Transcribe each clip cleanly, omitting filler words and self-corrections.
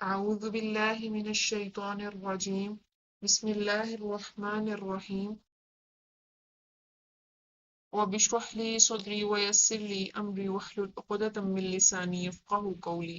أعوذ بالله من الشيطان الرجيم بسم الله الرحمن الرحيم رب اشرح لي صدري ويسر لي أمري واحلل عقدة من لساني يفقهوا قولي.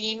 3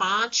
5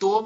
2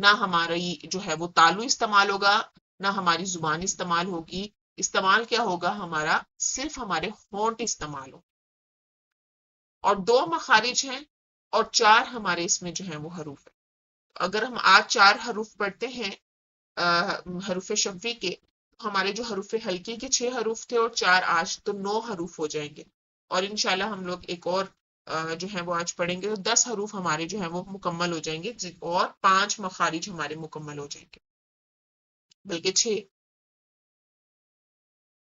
نہ ہماری جو ہے وہ تالو استعمال ہوگا، نہ ہماری زبان استعمال ہوگی. استعمال کیا ہوگا ہمارا؟ صرف ہمارے ہونٹ استعمال ہو. اور 2 مخارج ہیں اور 4 ہمارے اس میں جو ہیں وہ حروف ہیں. اگر ہم آج 4 حروف پڑھتے ہیں حروف شفوی کے، ہمارے جو حروف حلقی کے 6 حروف تھے اور 4 آج، تو 9 حروف ہو جائیں گے. اور انشاءاللہ ہم لوگ ایک اور جو ہے وہ آج پڑھیں گے تو 10 حروف ہمارے جو ہیں وہ مکمل ہو جائیں گے، اور 5 مخارج ہمارے مکمل ہو جائیں گے، بلکہ 6.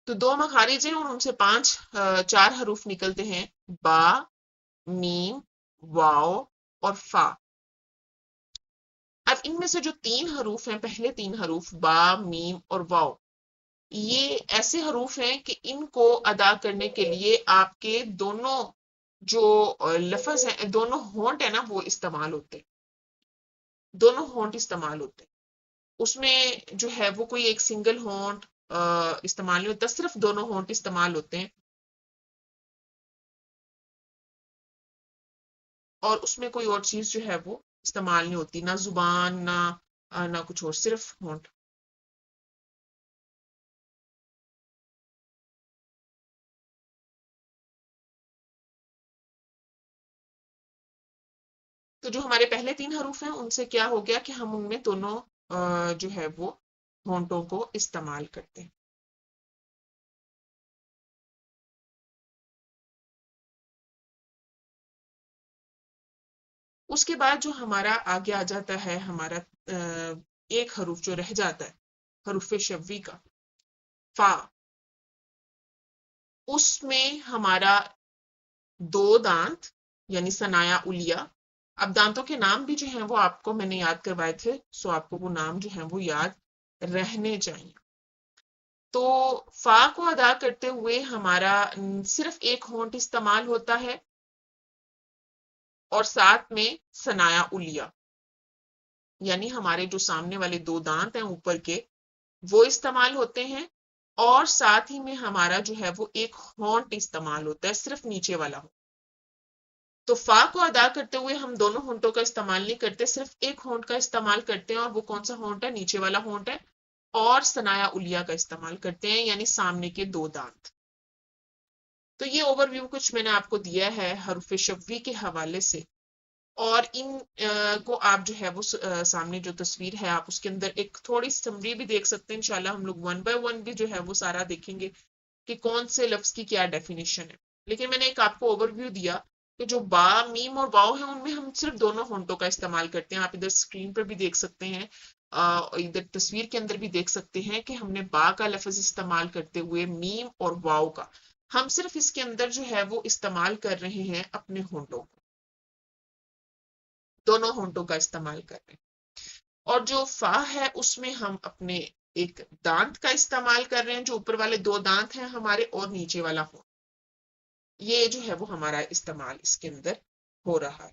تو 2 مخارج ہیں اور ان سے 4 حروف نکلتے ہیں: با، میم، واو اور فا. اب ان میں سے جو 3 حروف ہیں، پہلے 3 حروف با، میم اور واو، یہ ایسے حروف ہیں کہ ان کو ادا کرنے کے لیے آپ کے دونوں جو لفظ ہیں، دونوں ہونٹ ہیں نا، وہ استعمال ہوتے ہیں. دونوں ہونٹ استعمال ہوتے ہیں. اس میں جو ہے وہ کوئی ایک سنگل ہونٹ استعمال نہیں ہوتا، صرف دونوں ہونٹ استعمال ہوتے ہیں. اور اس میں کوئی اور چیز جو ہے وہ استعمال نہیں ہوتی، نہ زبان، نہ کچھ اور، صرف ہونٹ. تو جو ہمارے پہلے 3 حروف ہیں ان سے کیا ہو گیا کہ ہم ان میں دونوں جو ہے وہ ہونٹوں کو استعمال کرتے ہیں. اس کے بعد جو ہمارا آگے آ جاتا ہے ہمارا ایک حروف جو رہ جاتا ہے حروف شفوی کا، فا. اس میں ہمارا 2 دانت یعنی ثنایا علیا. اب دانتوں کے نام بھی جو ہیں وہ آپ کو میں نے یاد کروائے تھے، سو آپ کو وہ نام جو ہیں وہ یاد رہنے چاہیے. تو فا کو ادا کرتے ہوئے ہمارا صرف ایک ہونٹ استعمال ہوتا ہے، اور ساتھ میں ثنایا علیا یعنی ہمارے جو سامنے والے 2 دانت ہیں اوپر کے، وہ استعمال ہوتے ہیں. اور ساتھ ہی میں ہمارا جو ہے وہ ایک ہونٹ استعمال ہوتا ہے، صرف نیچے والا ہونٹ. تو فا کو ادا کرتے ہوئے ہم دونوں ہونٹوں کا استعمال نہیں کرتے، صرف ایک ہونٹ کا استعمال کرتے ہیں، اور وہ کون سا ہونٹ ہے؟ نیچے والا ہونٹ ہے. اور ثنایا علیا کا استعمال کرتے ہیں، یعنی سامنے کے 2 دانت. تو یہ اوور ویو کچھ میں نے آپ کو دیا ہے حروف شفوی کے حوالے سے. اور ان کو آپ جو ہے وہ سامنے جو تصویر ہے آپ اس کے اندر ایک تھوڑی سمری بھی دیکھ سکتے ہیں. انشاءاللہ ہم لوگ 1 بائی 1 بھی جو ہے وہ سارا دیکھیں گے کہ کون سے لفظ کی کیا ڈیفینیشن ہے. لیکن میں نے ایک آپ کو اوور ویو دیا کہ جو با، میم اور واؤ ہیں ان میں ہم صرف دونوں ہونٹوں کا استعمال کرتے ہیں. آپ ادھر اسکرین پر بھی دیکھ سکتے ہیں، ادھر تصویر کے اندر بھی دیکھ سکتے ہیں کہ ہم نے با کا لفظ استعمال کرتے ہوئے میم اور واؤ کا، ہم صرف اس کے اندر جو ہے وہ استعمال کر رہے ہیں اپنے ہونٹوں کو، دونوں ہونٹوں کا استعمال کر رہے ہیں. اور جو فا ہے اس میں ہم اپنے ایک دانت کا استعمال کر رہے ہیں، جو اوپر والے 2 دانت ہیں ہمارے، اور نیچے والا ہونٹ. یہ جو ہے وہ ہمارا استعمال اس کے اندر ہو رہا ہے.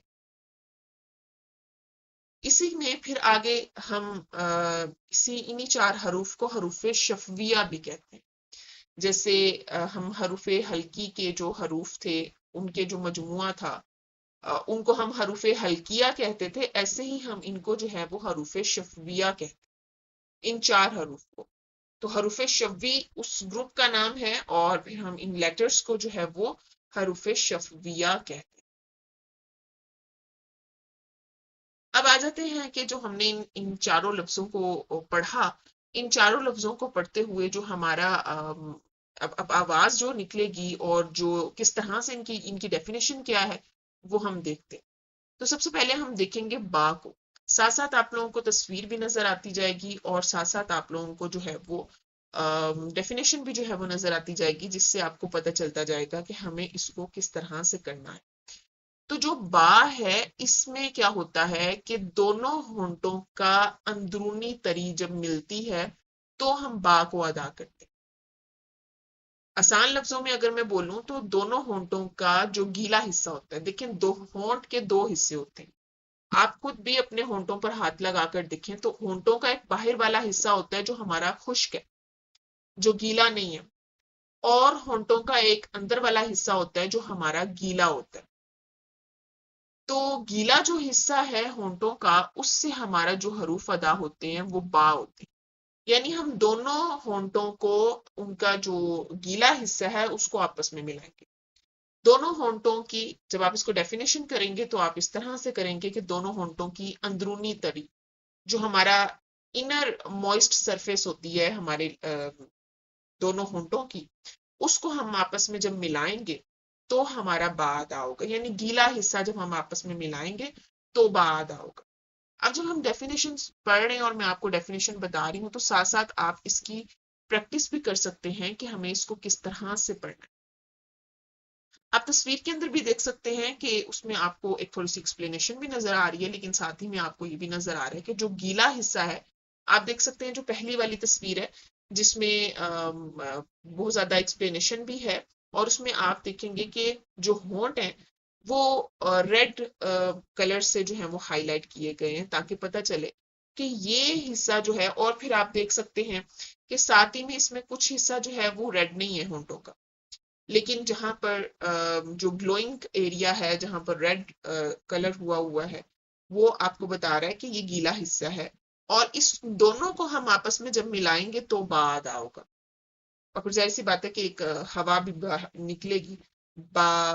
اسی میں پھر آگے ہم انہی 4 حروف کو حروف شفویہ بھی کہتے ہیں. جیسے ہم حروف حلقی کے جو حروف تھے ان کے جو مجموعہ تھا ان کو ہم حروف حلقیہ کہتے تھے، ایسے ہی ہم ان کو جو ہے وہ حروف شفویہ کہتے ہیں، ان 4 حروف کو. تو حروف شفوی اس گروپ کا نام ہے، اور پھر ہم ان لیٹرز کو جو ہے وہ حروف شفویہ کہتے ہیں. اب آ جاتے ہیں کہ جو ہم نے ان چاروں لفظوں کو پڑھا، ان چاروں لفظوں کو پڑھتے ہوئے جو ہمارا اب آواز جو نکلے گی اور جو کس طرح سے ان کی ڈیفینیشن کیا ہے وہ ہم دیکھتے ہیں. تو سب سے پہلے ہم دیکھیں گے با کو. ساتھ ساتھ آپ لوگوں کو تصویر بھی نظر آتی جائے گی، اور ساتھ ساتھ آپ لوگوں کو جو ہے وہ ڈیفینیشن بھی جو ہے وہ نظر آتی جائے گی، جس سے آپ کو پتہ چلتا جائے گا کہ ہمیں اس کو کس طرح سے کرنا ہے. تو جو با ہے اس میں کیا ہوتا ہے کہ دونوں ہونٹوں کا اندرونی تری جب ملتی ہے تو ہم با کو ادا کرتے ہیں. آسان لفظوں میں اگر میں بولوں تو دونوں ہونٹوں کا جو گیلا حصہ ہوتا ہے، دیکھیں ہونٹ کے 2 حصے ہوتے ہیں. آپ خود بھی اپنے ہونٹوں پر ہاتھ لگا کر دیکھیں تو ہونٹوں کا ایک باہر والا حصہ ہوتا ہے جو ہمارا خشک ہے، جو گیلا نہیں ہے، اور ہونٹوں کا ایک اندر والا حصہ ہوتا ہے جو ہمارا گیلا ہوتا ہے. تو گیلا جو حصہ ہے ہونٹوں کا، اس سے ہمارا جو حروف ادا ہوتے ہیں وہ با ہوتے ہیں. یعنی ہم دونوں ہونٹوں کو، ان کا جو گیلا حصہ ہے اس کو آپس میں ملائیں گے. دونوں ہونٹوں کی جب آپ اس کو ڈیفینیشن کریں گے تو آپ اس طرح سے کریں گے کہ دونوں ہونٹوں کی اندرونی تری، جو ہمارا انر موئسٹ سرفیس ہوتی ہے ہمارے دونوں ہونٹوں کی، اس کو ہم آپس میں جب ملائیں گے تو ہمارا با ادا ہوگا. یعنی گیلا حصہ جب ہم آپس میں ملائیں گے تو با ادا ہوگا. اب جب ہم ڈیفینیشن پڑھ رہے ہیں اور میں آپ کو ڈیفینیشن بتا رہی ہوں تو ساتھ ساتھ آپ اس کی پریکٹس بھی کر سکتے ہیں کہ ہمیں اس کو کس طرح سے پڑھنا ہے. آپ تصویر کے اندر بھی دیکھ سکتے ہیں کہ اس میں آپ کو ایک تھوڑی سی ایکسپلینیشن بھی نظر آ رہی ہے، لیکن ساتھ ہی میں آپ کو یہ بھی نظر آ رہا ہے کہ جو گیلا حصہ ہے، آپ دیکھ سکتے ہیں جو پہلی والی تصویر ہے جس میں بہت زیادہ ایکسپلینیشن بھی ہے، اور اس میں آپ دیکھیں گے کہ جو ہونٹ ہیں وہ ریڈ کلر سے جو ہے وہ ہائی لائٹ کیے گئے ہیں تاکہ پتہ چلے کہ یہ حصہ جو ہے. اور پھر آپ دیکھ سکتے ہیں کہ ساتھ ہی میں اس میں کچھ حصہ جو ہے وہ ریڈ نہیں ہے ہونٹوں کا، لیکن جہاں پر جو گلوئنگ ایریا ہے، جہاں پر ریڈ کلر ہوا ہے، وہ آپ کو بتا رہا ہے کہ یہ گیلا حصہ ہے. اور اس دونوں کو ہم آپس میں جب ملائیں گے تو با ادا ہوگا. اور پھر ظاہر سی بات ہے کہ ایک ہوا بھی نکلے گی با.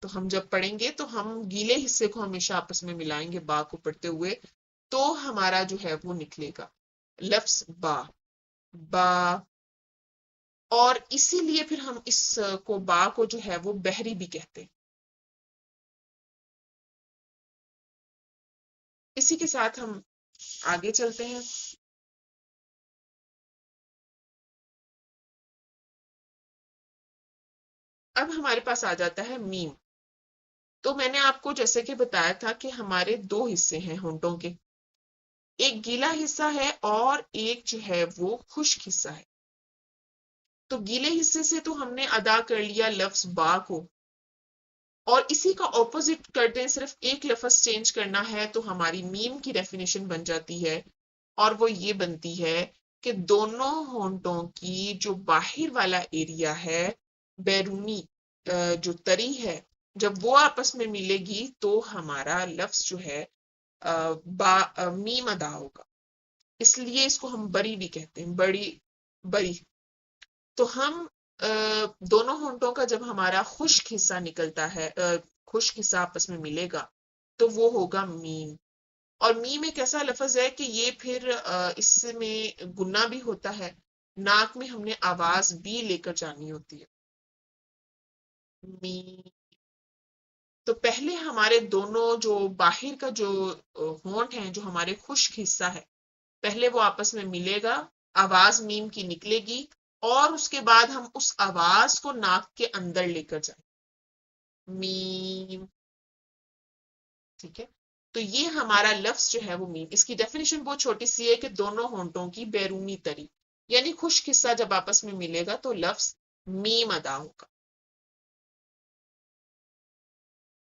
تو ہم جب پڑھیں گے تو ہم گیلے حصے کو ہمیشہ آپس میں ملائیں گے با کو پڑھتے ہوئے، تو ہمارا جو ہے وہ نکلے گا لفظ با. با. اور اسی لیے پھر ہم اس کو با کو جو ہے وہ بحری بھی کہتے ہیں. اسی کے ساتھ ہم آگے چلتے ہیں. اب ہمارے پاس آ جاتا ہے میم. تو میں نے آپ کو جیسے کہ بتایا تھا کہ ہمارے دو حصے ہیں ہونٹوں کے، ایک گیلا حصہ ہے اور ایک جو ہے وہ خشک حصہ ہے. تو گیلے حصے سے تو ہم نے ادا کر لیا لفظ با کو، اور اسی کا اپوزٹ کر دیں، صرف ایک لفظ چینج کرنا ہے تو ہماری میم کی ڈیفینیشن بن جاتی ہے، اور وہ یہ بنتی ہے کہ دونوں ہونٹوں کی جو باہر والا ایریا ہے، بیرونی جو تری ہے، جب وہ آپس میں ملے گی تو ہمارا لفظ جو ہے میم ادا ہوگا. اس لیے اس کو ہم بری بھی کہتے ہیں، بڑی بری. تو ہم دونوں ہونٹوں کا جب ہمارا خشک حصہ نکلتا ہے، خشک حصہ آپس میں ملے گا تو وہ ہوگا میم. اور میم ایک ایسا لفظ ہے کہ یہ پھر اس میں گنا بھی ہوتا ہے، ناک میں ہم نے آواز بھی لے کر جانی ہوتی ہے. میم. تو پہلے ہمارے دونوں جو باہر کا جو ہونٹ ہیں، جو ہمارے خشک حصہ ہے، پہلے وہ آپس میں ملے گا، آواز میم کی نکلے گی، اور اس کے بعد ہم اس آواز کو ناک کے اندر لے کر جائیں. میم. ٹھیک ہے. تو یہ ہمارا لفظ جو ہے وہ میم. اس کی ڈیفینیشن بہت چھوٹی سی ہے کہ دونوں ہونٹوں کی بیرونی تری، یعنی خشک حصہ جب آپس میں ملے گا تو لفظ میم ادا ہوگا.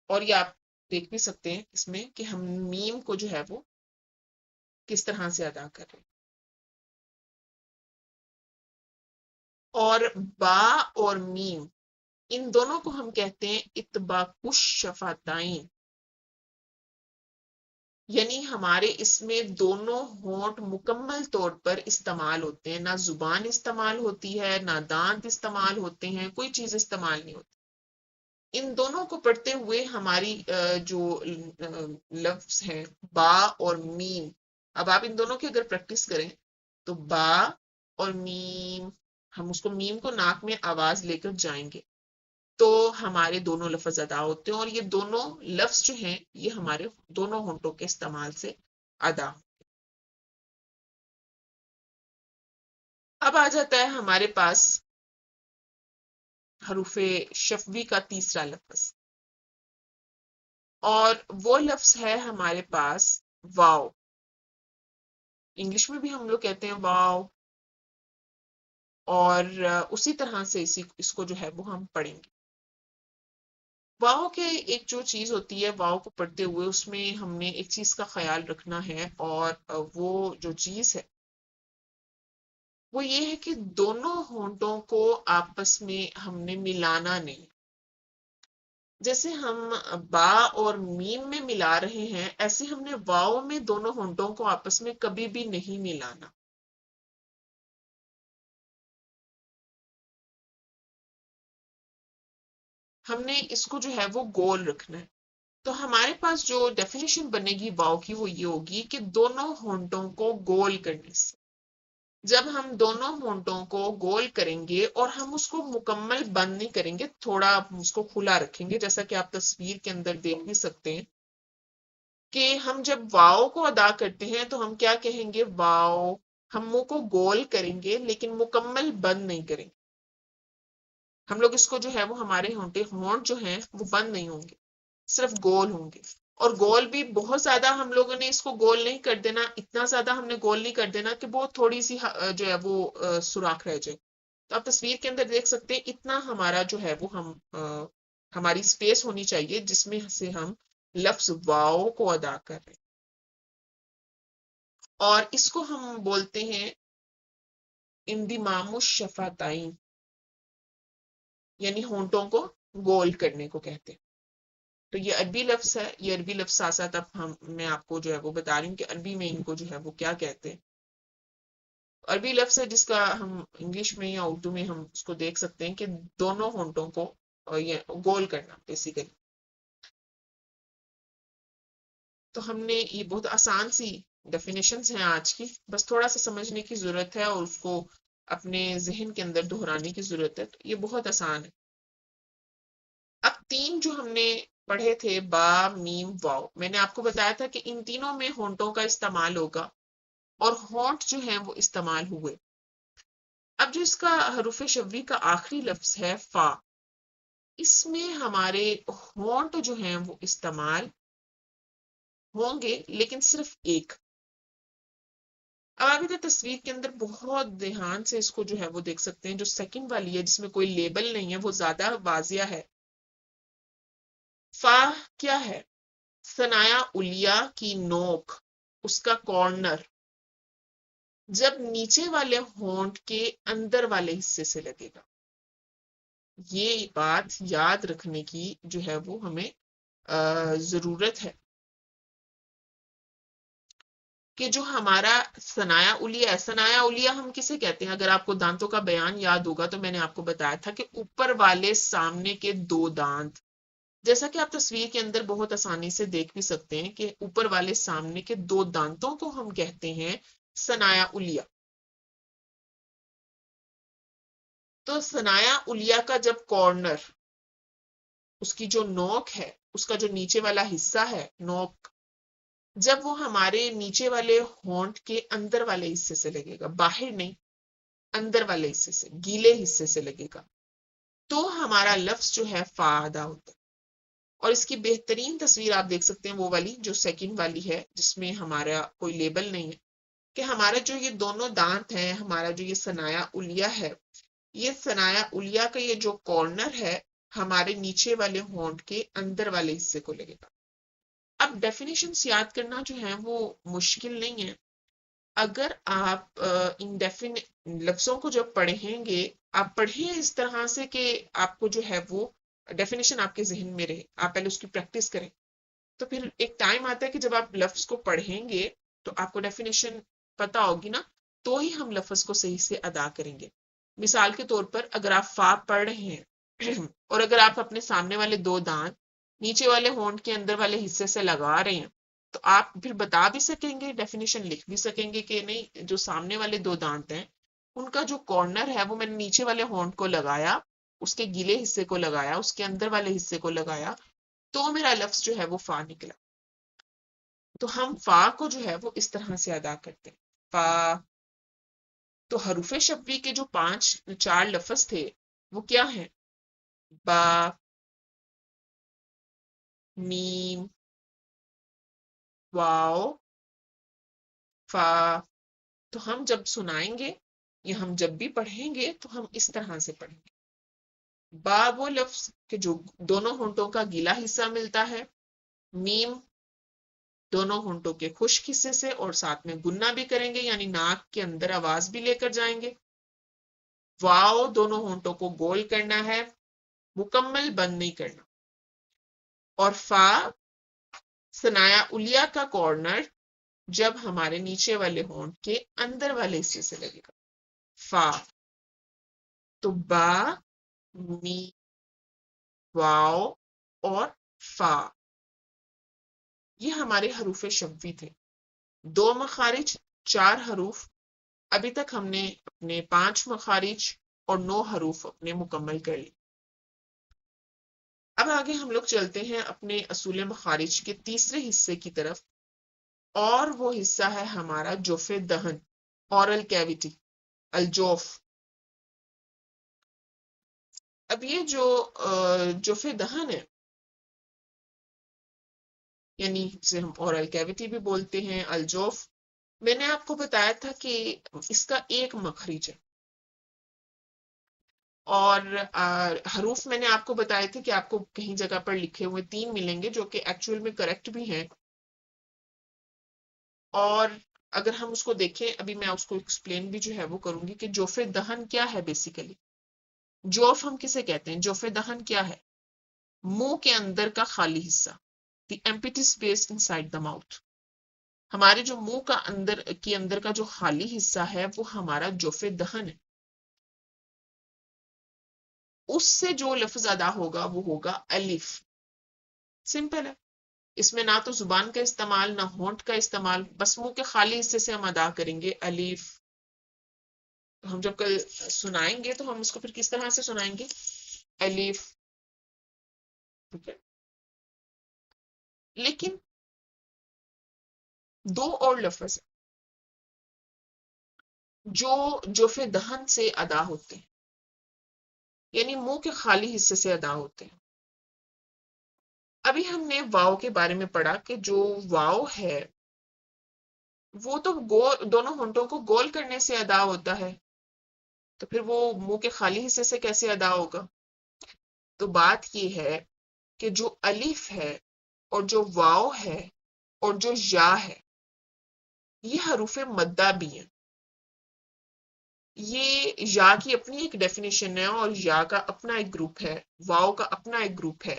اور یہ آپ دیکھ بھی سکتے ہیں اس میں کہ ہم میم کو جو ہے وہ کس طرح سے ادا کر رہے ہیں. اور با اور میم، ان دونوں کو ہم کہتے ہیں اتباق الشفتین. یعنی ہمارے اس میں دونوں ہونٹ مکمل طور پر استعمال ہوتے ہیں، نہ زبان استعمال ہوتی ہے، نہ دانت استعمال ہوتے ہیں، کوئی چیز استعمال نہیں ہوتی. ان دونوں کو پڑھتے ہوئے ہماری جو لفظ ہیں با اور میم، اب آپ ان دونوں کی اگر پریکٹس کریں تو با اور میم، ہم اس کو میم کو ناک میں آواز لے کر جائیں گے تو ہمارے دونوں لفظ ادا ہوتے ہیں، اور یہ دونوں لفظ جو ہیں یہ ہمارے دونوں ہونٹوں کے استعمال سے ادا. اب آ جاتا ہے ہمارے پاس حروف شفوی کا تیسرا لفظ، اور وہ لفظ ہے ہمارے پاس واو. انگلش میں بھی ہم لوگ کہتے ہیں واو، اور اسی طرح سے اس کو جو ہے وہ ہم پڑھیں گے. واو کے ایک جو چیز ہوتی ہے، واو کو پڑھتے ہوئے اس میں ہم نے ایک چیز کا خیال رکھنا ہے، اور وہ جو چیز ہے وہ یہ ہے کہ دونوں ہونٹوں کو آپس میں ہم نے ملانا نہیں. جیسے ہم با اور میم میں ملا رہے ہیں، ایسے ہم نے واؤ میں دونوں ہونٹوں کو آپس میں کبھی بھی نہیں ملانا. ہم نے اس کو جو ہے وہ گول رکھنا ہے. تو ہمارے پاس جو ڈیفینیشن بنے گی واؤ کی وہ یہ ہوگی کہ دونوں ہونٹوں کو گول کرنے سے. جب ہم دونوں ہونٹوں کو گول کریں گے اور ہم اس کو مکمل بند نہیں کریں گے، تھوڑا اس کو کھلا رکھیں گے، جیسا کہ آپ تصویر کے اندر دیکھ بھی سکتے ہیں کہ ہم جب واؤ کو ادا کرتے ہیں تو ہم کیا کہیں گے، واؤ. ہم منہ کو گول کریں گے لیکن مکمل بند نہیں کریں گے. ہم لوگ اس کو جو ہے وہ ہمارے ہونٹ جو ہیں وہ بند نہیں ہوں گے، صرف گول ہوں گے. اور گول بھی بہت زیادہ ہم لوگوں نے اس کو گول نہیں کر دینا، اتنا زیادہ ہم نے گول نہیں کر دینا کہ بہت تھوڑی سی جو ہے وہ سوراخ رہ جائے. تو آپ تصویر کے اندر دیکھ سکتے ہیں اتنا ہمارا جو ہے وہ ہماری اسپیس ہونی چاہیے جس میں سے ہم لفظ واؤ کو ادا کر رہے ہیں. اور اس کو ہم بولتے ہیں اندمام الشفتین، یعنی ہونٹوں کو گول کرنے کو کہتے ہیں. تو یہ عربی لفظ ہے، یہ عربی لفظ ساتھ ساتھ اب میں آپ کو جو ہے وہ بتا رہی ہوں کہ عربی میں ان کو جو ہے وہ کیا کہتے ہیں. عربی لفظ ہے جس کا ہم انگلش میں یا اردو میں ہم اس کو دیکھ سکتے ہیں کہ دونوں ہونٹوں کو یہ گول کرنا بیسیکلی. تو ہم نے یہ بہت آسان سی ڈیفینیشنز ہیں آج کی، بس تھوڑا سا سمجھنے کی ضرورت ہے اور اس کو اپنے ذہن کے اندر دہرانے کی ضرورت ہے. تو یہ بہت آسان ہے. اب تین جو ہم نے پڑھے تھے، با میم واؤ، میں نے آپ کو بتایا تھا کہ ان تینوں میں ہونٹوں کا استعمال ہوگا اور ہونٹ جو ہیں وہ استعمال ہوئے. اب جو اس کا حروف شبوی کا آخری لفظ ہے فا، اس میں ہمارے ہونٹ جو ہیں وہ استعمال ہوں گے لیکن صرف ایک. اب آپ ادھر تصویر کے اندر بہت دھیان سے اس کو جو ہے وہ دیکھ سکتے ہیں. جو سیکنڈ والی ہے جس میں کوئی لیبل نہیں ہے وہ زیادہ واضح ہے. فا کیا ہے؟ ثنایا الیہ کی نوک، اس کا کارنر جب نیچے والے ہونٹ کے اندر والے حصے سے لگے گا. یہ بات یاد رکھنے کی جو ہے وہ ہمیں ضرورت ہے کہ جو ہمارا ثنایا الیہ ہے، ثنایا الیہ ہم کسے کہتے ہیں؟ اگر آپ کو دانتوں کا بیان یاد ہوگا تو میں نے آپ کو بتایا تھا کہ اوپر والے سامنے کے دو دانت، جیسا کہ آپ تصویر کے اندر بہت آسانی سے دیکھ بھی سکتے ہیں کہ اوپر والے سامنے کے دو دانتوں کو ہم کہتے ہیں ثنایا الیہ. تو ثنایا الیہ کا جب کارنر، اس کی جو نوک ہے، اس کا جو نیچے والا حصہ ہے نوک، جب وہ ہمارے نیچے والے ہونٹ کے اندر والے حصے سے لگے گا، باہر نہیں، اندر والے حصے سے، گیلے حصے سے لگے گا، تو ہمارا لفظ جو ہے فا ادا ہوتا ہے. اور اس کی بہترین تصویر آپ دیکھ سکتے ہیں وہ والی جو سیکنڈ والی ہے جس میں ہمارا کوئی لیبل نہیں ہے، کہ ہمارا جو یہ دونوں دانت ہیں، ہمارا جو یہ ثنایا الیہ ہے، یہ ثنایا الیہ کا یہ جو کارنر ہے ہمارے نیچے والے ہونٹ کے اندر والے حصے کو لگے گا. اب ڈیفینیشنز یاد کرنا جو ہے وہ مشکل نہیں ہے. اگر آپ ان لفظوں کو جب پڑھیں گے، آپ پڑھیں اس طرح سے کہ آپ کو جو ہے وہ ڈیفینیشن آپ کے ذہن میں رہے، آپ پہلے اس کی پریکٹس کریں. تو پھر ایک ٹائم آتا ہے کہ جب آپ لفظ کو پڑھیں گے تو آپ کو ڈیفینیشن پتا ہوگی نا، تو ہی ہم لفظ کو صحیح سے ادا کریں گے. مثال کے طور پر اگر آپ فا پڑھ رہے ہیں اور اگر آپ اپنے سامنے والے دو دانت نیچے والے ہونٹ کے اندر والے حصے سے لگا رہے ہیں تو آپ پھر بتا بھی سکیں گے، ڈیفینیشن لکھ بھی سکیں گے کہ نہیں، جو سامنے والے دو دانت ہیں ان کا جو کارنر ہے وہ میں نے نیچے والے ہونٹ کو لگایا، اس کے گیلے حصے کو لگایا، اس کے اندر والے حصے کو لگایا، تو میرا لفظ جو ہے وہ فا نکلا. تو ہم فا کو جو ہے وہ اس طرح سے ادا کرتے ہیں، فا. تو حروف شبوی کے جو چار لفظ تھے وہ کیا ہیں؟ با، میم، واو، فا. تو ہم جب سنائیں گے یا ہم جب بھی پڑھیں گے تو ہم اس طرح سے پڑھیں گے. با وہ لفظ کہ جو دونوں ہونٹوں کا گیلا حصہ ملتا ہے، میم دونوں ہونٹوں کے خشک حصے سے اور ساتھ میں گننا بھی کریں گے یعنی ناک کے اندر آواز بھی لے کر جائیں گے. واؤ دونوں ہونٹوں کو گول کرنا ہے، مکمل بند نہیں کرنا. اور فا ثنایا الیا کا کارنر جب ہمارے نیچے والے ہونٹ کے اندر والے حصے سے لگے گا. فا. تو با، می، واؤ اور فا یہ ہمارے حروف شفوی تھے. 2 مخارج، 4 حروف. ابھی تک ہم نے اپنے 5 مخارج اور 9 حروف اپنے مکمل کر لی. اب آگے ہم لوگ چلتے ہیں اپنے اصول مخارج کے تیسرے حصے کی طرف، اور وہ حصہ ہے ہمارا جوف دہن، اورل کیویٹی، الجوف. اب یہ جو جوف دہن ہے، یعنی جسے ہم اورل کیویٹی بھی بولتے ہیں، الجوف، میں نے آپ کو بتایا تھا کہ اس کا ایک مخرج ہے، اور حروف میں نے آپ کو بتایا تھے کہ آپ کو کہیں جگہ پر لکھے ہوئے 3 ملیں گے جو کہ ایکچوئل میں کریکٹ بھی ہیں. اور اگر ہم اس کو دیکھیں، ابھی میں اس کو ایکسپلین بھی جو ہے وہ کروں گی کہ جوف دہن کیا ہے. بیسیکلی جوف ہم کسے کہتے ہیں؟ جوف دہن کیا ہے؟ منہ کے اندر کا خالی حصہ، the empty space inside the mouth. ہمارے جو منہ کا اندر کا جو خالی حصہ ہے وہ ہمارا جوف دہن ہے. اس سے جو لفظ ادا ہوگا وہ ہوگا الف. سمپل ہے. اس میں نہ تو زبان کا استعمال نہ ہونٹ کا استعمال، بس منہ کے خالی حصے سے ہم ادا کریں گے الف. ہم جب کل سنائیں گے تو ہم اس کو پھر کس طرح سے سنائیں گے؟ الف. ٹھیک ہے. لیکن 2 اور لفظ جو جوف دہن سے ادا ہوتے ہیں، یعنی منہ کے خالی حصے سے ادا ہوتے ہیں. ابھی ہم نے واؤ کے بارے میں پڑھا کہ جو واؤ ہے وہ تو دونوں ہونٹوں کو گول کرنے سے ادا ہوتا ہے، تو پھر وہ منہ کے خالی حصے سے کیسے ادا ہوگا؟ تو بات یہ ہے کہ جو الف ہے اور جو واؤ ہے اور جو یا ہے، یہ حروف مدہ بھی ہیں. یہ یا کی اپنی ایک ڈیفینیشن ہے، اور یا کا اپنا ایک گروپ ہے، واؤ کا اپنا ایک گروپ ہے،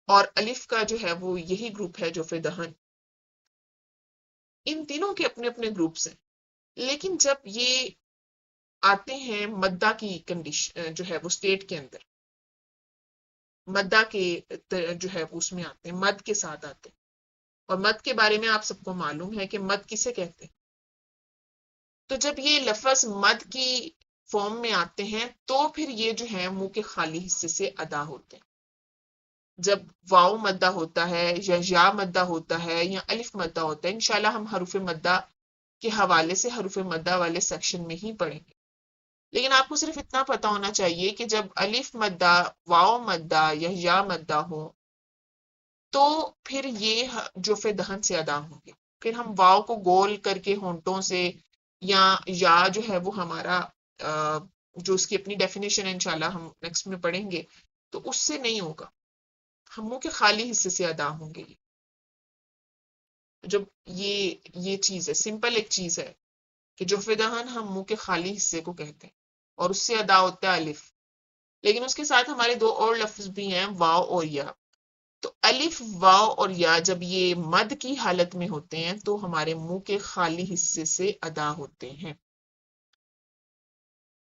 اور الف کا جو ہے وہ یہی گروپ ہے جوف دہن. ان تینوں کے اپنے اپنے گروپس ہیں. لیکن جب یہ آتے ہیں مدہ کی کنڈیشن جو ہے وہ اسٹیٹ کے اندر، مدہ کے جو ہے اس میں آتے ہیں، مد کے ساتھ آتے ہیں. اور مد کے بارے میں آپ سب کو معلوم ہے کہ مد کسے کہتے ہیں. تو جب یہ لفظ مد کی فارم میں آتے ہیں تو پھر یہ جو ہے منہ کے خالی حصے سے ادا ہوتے ہیں. جب واؤ مدہ ہوتا ہے یا مدہ ہوتا ہے یا الف مدہ ہوتا ہے، انشاءاللہ ہم حروف مدہ کے حوالے سے حروف مدہ والے سیکشن میں ہی پڑھیں گے. لیکن آپ کو صرف اتنا پتا ہونا چاہیے کہ جب الف مدہ، واؤ مدہ یا مدہ ہو تو پھر یہ جوف دہن سے ادا ہوں گے. پھر ہم واؤ کو گول کر کے ہونٹوں سے، یا جو ہے وہ ہمارا جو اس کی اپنی ڈیفینیشن ہے انشاءاللہ ہم نیکسٹ میں پڑھیں گے، تو اس سے نہیں ہوگا. ہم منہ کے خالی حصے سے ادا ہوں گے. جب یہ چیز ہے، سمپل ایک چیز ہے کہ جوف دہن ہم منہ کے خالی حصے کو کہتے ہیں اور اس سے ادا ہوتا ہے الف. لیکن اس کے ساتھ ہمارے 2 اور لفظ بھی ہیں، واؤ اور یا. تو الف، واؤ اور یا جب یہ مد کی حالت میں ہوتے ہیں تو ہمارے منہ کے خالی حصے سے ادا ہوتے ہیں.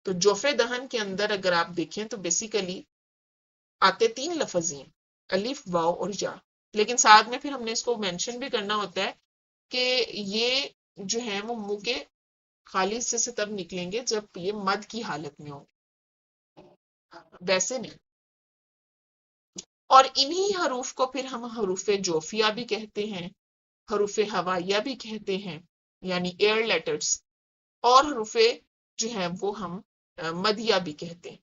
تو جوف دہن کے اندر اگر آپ دیکھیں تو بیسیکلی آتے 3 لفظ ہیں، الف، واؤ اور یا. لیکن ساتھ میں پھر ہم نے اس کو مینشن بھی کرنا ہوتا ہے کہ یہ جو ہیں وہ منہ کے خالی حصے سے تب نکلیں گے جب یہ مد کی حالت میں ہوں، ویسے نہیں. اور انہی حروف کو پھر ہم حروف جوفیہ بھی کہتے ہیں، حروف ہوائیہ بھی کہتے ہیں، یعنی ایئر لیٹرز. اور حروف جو ہیں وہ ہم مدیہ بھی کہتے ہیں.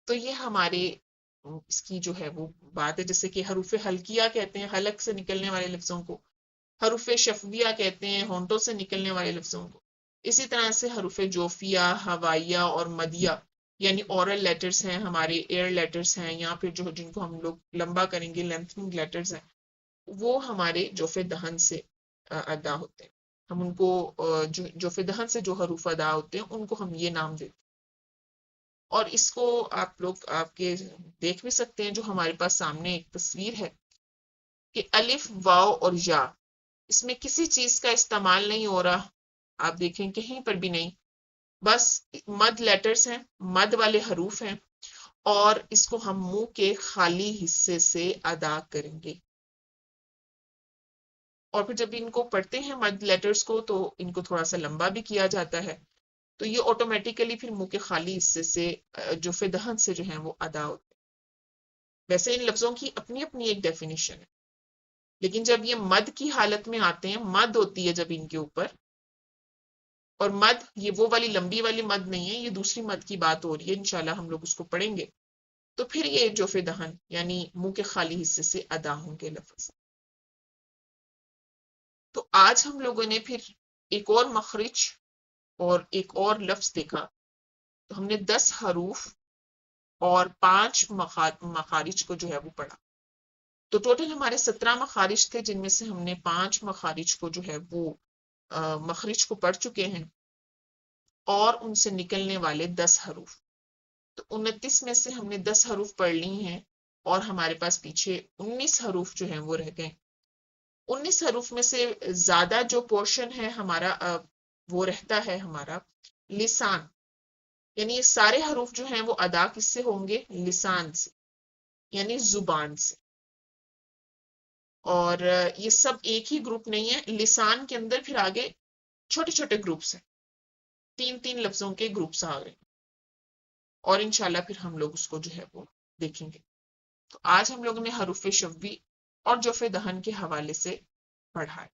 تو یہ ہمارے اس کی جو ہے وہ بات ہے. جیسے کہ حروف حلقیہ کہتے ہیں حلق سے نکلنے والے لفظوں کو، حروف شفویہ کہتے ہیں ہونٹوں سے نکلنے والے لفظوں کو. اسی طرح سے حروف جوفیہ، ہوائیہ اور مدیہ یعنی اورل لیٹرز ہیں، ہمارے ایئر لیٹرز ہیں، یا پھر جو جن کو ہم لوگ لمبا کریں گے لینتھنگ لیٹرز ہیں، وہ ہمارے جوف دہن سے ادا ہوتے ہیں. ہم ان کو جوف دہن سے جو حروف ادا ہوتے ہیں ان کو ہم یہ نام دیتے ہیں. اور اس کو آپ لوگ آپ کے دیکھ بھی سکتے ہیں، جو ہمارے پاس سامنے ایک تصویر ہے کہ الف واو اور یا، اس میں کسی چیز کا استعمال نہیں ہو رہا، آپ دیکھیں کہیں پر بھی نہیں، بس مد لیٹرز ہیں، مد والے حروف ہیں، اور اس کو ہم منہ کے خالی حصے سے ادا کریں گے۔ اور پھر جب ان کو پڑھتے ہیں مد لیٹرز کو تو ان کو تھوڑا سا لمبا بھی کیا جاتا ہے، تو یہ آٹومیٹیکلی پھر منہ کے خالی حصے سے جوف دہن سے جو ہیں وہ ادا ہوتے ہیں۔ ویسے ان لفظوں کی اپنی اپنی ایک ڈیفینیشن ہے، لیکن جب یہ مد کی حالت میں آتے ہیں، مد ہوتی ہے جب ان کے اوپر، اور مد یہ وہ والی لمبی والی مد نہیں ہے، یہ دوسری مد کی بات ہو رہی ہے، انشاءاللہ ہم لوگ اس کو پڑھیں گے، تو پھر یہ جوف دہن یعنی منہ کے خالی حصے سے ادا ہوں گے لفظ۔ تو آج ہم لوگوں نے پھر ایک اور مخرج اور ایک اور لفظ دیکھا، تو ہم نے 10 حروف اور 5 مخارج کو جو ہے وہ پڑھا، تو ٹوٹل ہمارے 17 مخارج تھے، جن میں سے ہم نے 5 مخارج کو جو ہے وہ مخرج کو پڑھ چکے ہیں، اور ان سے نکلنے والے 10 حروف، تو 29 میں سے ہم نے 10 حروف پڑھ لی ہیں، اور ہمارے پاس پیچھے 19 حروف جو ہیں وہ رہ گئے۔ 19 حروف میں سے زیادہ جو پورشن ہے ہمارا وہ رہتا ہے ہمارا لسان، یعنی یہ سارے حروف جو ہیں وہ ادا کس سے ہوں گے؟ لسان سے، یعنی زبان سے۔ اور یہ سب ایک ہی گروپ نہیں ہے، لسان کے اندر پھر آگے چھوٹے چھوٹے گروپس ہیں، 3 لفظوں کے گروپس آ گئے، اور انشاءاللہ پھر ہم لوگ اس کو جو ہے وہ دیکھیں گے۔ تو آج ہم لوگوں نے حروف شفوی اور جوف دہن کے حوالے سے پڑھا ہے۔